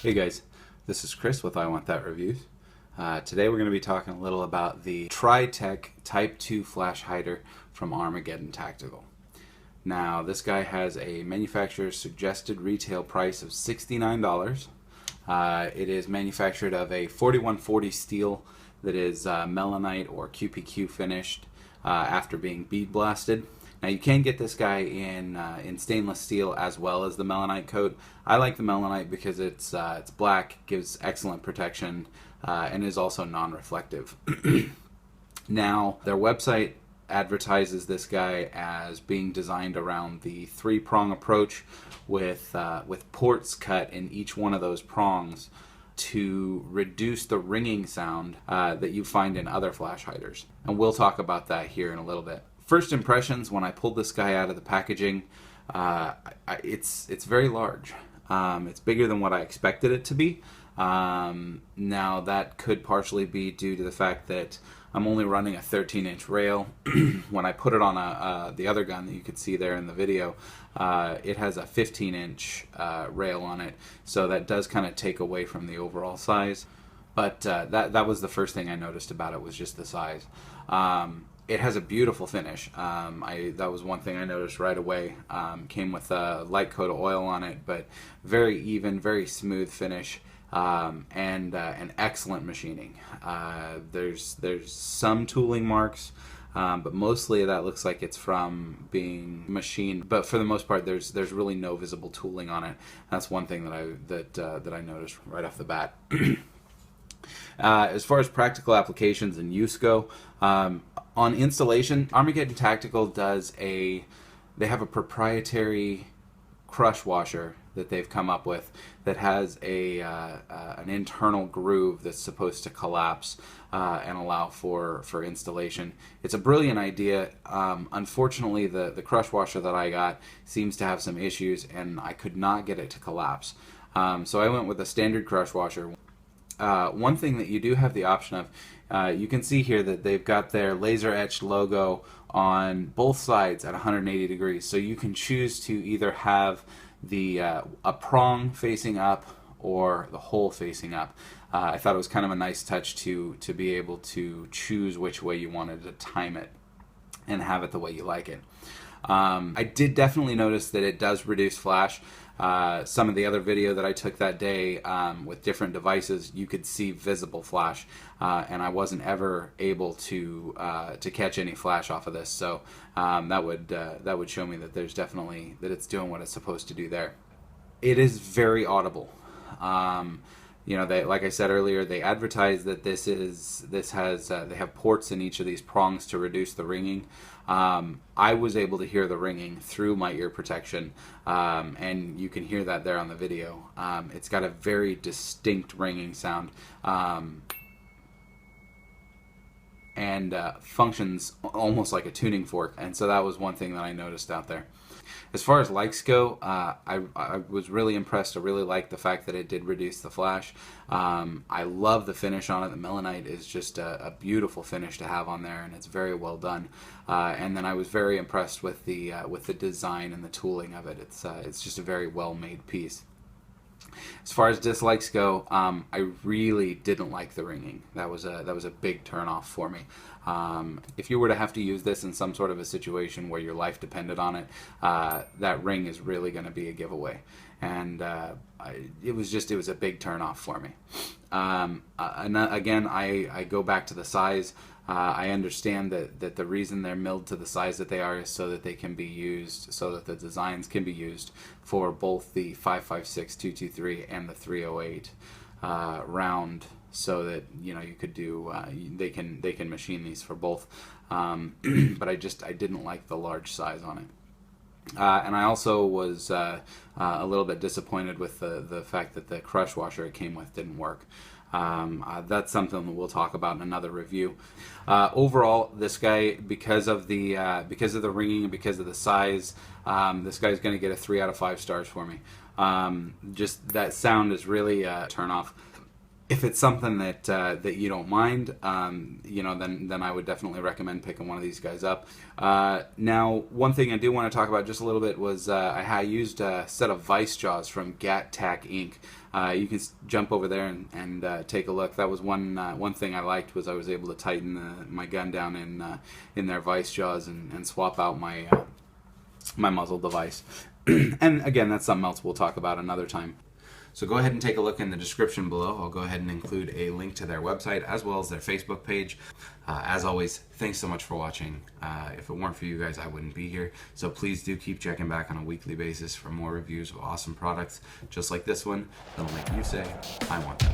Hey guys, this is Chris with I Want That Reviews. Today we're going to be talking a little about the TriTek Type 2 flash hider from Armageddon Tactical. Now this guy has a manufacturer's suggested retail price of $69. It is manufactured of a 4140 steel that is melanite or QPQ finished after being bead blasted. Now you can get this guy in stainless steel as well as the melanite coat. I like the melanite because it's black, gives excellent protection, and is also non-reflective. Now their website advertises this guy as being designed around the three-prong approach with ports cut in each one of those prongs to reduce the ringing sound that you find in other flash hiders. And we'll talk about that here in a little bit. First impressions when I pulled this guy out of the packaging, it's very large. It's bigger than what I expected it to be. Now that could partially be due to the fact that I'm only running a 13-inch rail. When I put it on the other gun that you could see there in the video, it has a 15-inch rail on it, so that does kind of take away from the overall size. But that was the first thing I noticed about it, was just the size. It has a beautiful finish. That was one thing I noticed right away. Came with a light coat of oil on it, but very even, very smooth finish, and an excellent machining. There's some tooling marks, but mostly that looks like it's from being machined. But for the most part, there's really no visible tooling on it. That's one thing that I noticed right off the bat. As far as practical applications and use go, on installation, Armageddon Tactical they have a proprietary crush washer that they've come up with that has an internal groove that's supposed to collapse and allow for installation. It's a brilliant idea. Unfortunately, the crush washer that I got seems to have some issues, and I could not get it to collapse. So I went with a standard crush washer. One thing that you do have the option of, you can see here that they've got their laser etched logo on both sides at 180 degrees. So you can choose to either have a prong facing up or the hole facing up. I thought it was kind of a nice touch to be able to choose which way you wanted to time it and have it the way you like it. I did definitely notice that it does reduce flash. Some of the other video that I took that day with different devices, you could see visible flash, and I wasn't ever able to catch any flash off of this. So that would show me that there's definitely that it's doing what it's supposed to do there. It is very audible. They, like I said earlier, they advertise that they have ports in each of these prongs to reduce the ringing. I was able to hear the ringing through my ear protection, and you can hear that there on the video. It's got a very distinct ringing sound, and functions almost like a tuning fork, and so that was one thing that I noticed out there. As far as likes go, I was really impressed. I really liked the fact that it did reduce the flash. I love the finish on it. The melanite is just a beautiful finish to have on there, and it's very well done. And then I was very impressed with the design and the tooling of it. It's just a very well made piece. As far as dislikes go, I really didn't like the ringing. That was a big turnoff for me. If you were to have to use this in some sort of a situation where your life depended on it, that ring is really going to be a giveaway. And it was a big turnoff for me. And again, I go back to the size. I understand that the reason they're milled to the size that they are is so that they can be used, so that the designs can be used for both the 5.56 223 and the 308 round, so that you could do they can machine these for both. But I didn't like the large size on it. And I also was a little bit disappointed with the fact that the crush washer it came with didn't work. That's something that we'll talk about in another review. Overall, this guy, because of the ringing and because of the size, this guy's going to get a 3 out of 5 stars for me. Just that sound is really a turn off. if it's something that you don't mind, then I would definitely recommend picking one of these guys up. Now, one thing I do want to talk about just a little bit was I used a set of vice jaws from TriTek Inc. You can jump over there and take a look. That was one thing I liked, was I was able to tighten my gun down in their vice jaws and swap out my muzzle device. And again, that's something else we'll talk about another time. So go ahead and take a look in the description below. I'll go ahead and include a link to their website as well as their Facebook page. As always, thanks so much for watching. If it weren't for you guys, I wouldn't be here. So please do keep checking back on a weekly basis for more reviews of awesome products just like this one that'll make you say, I want that.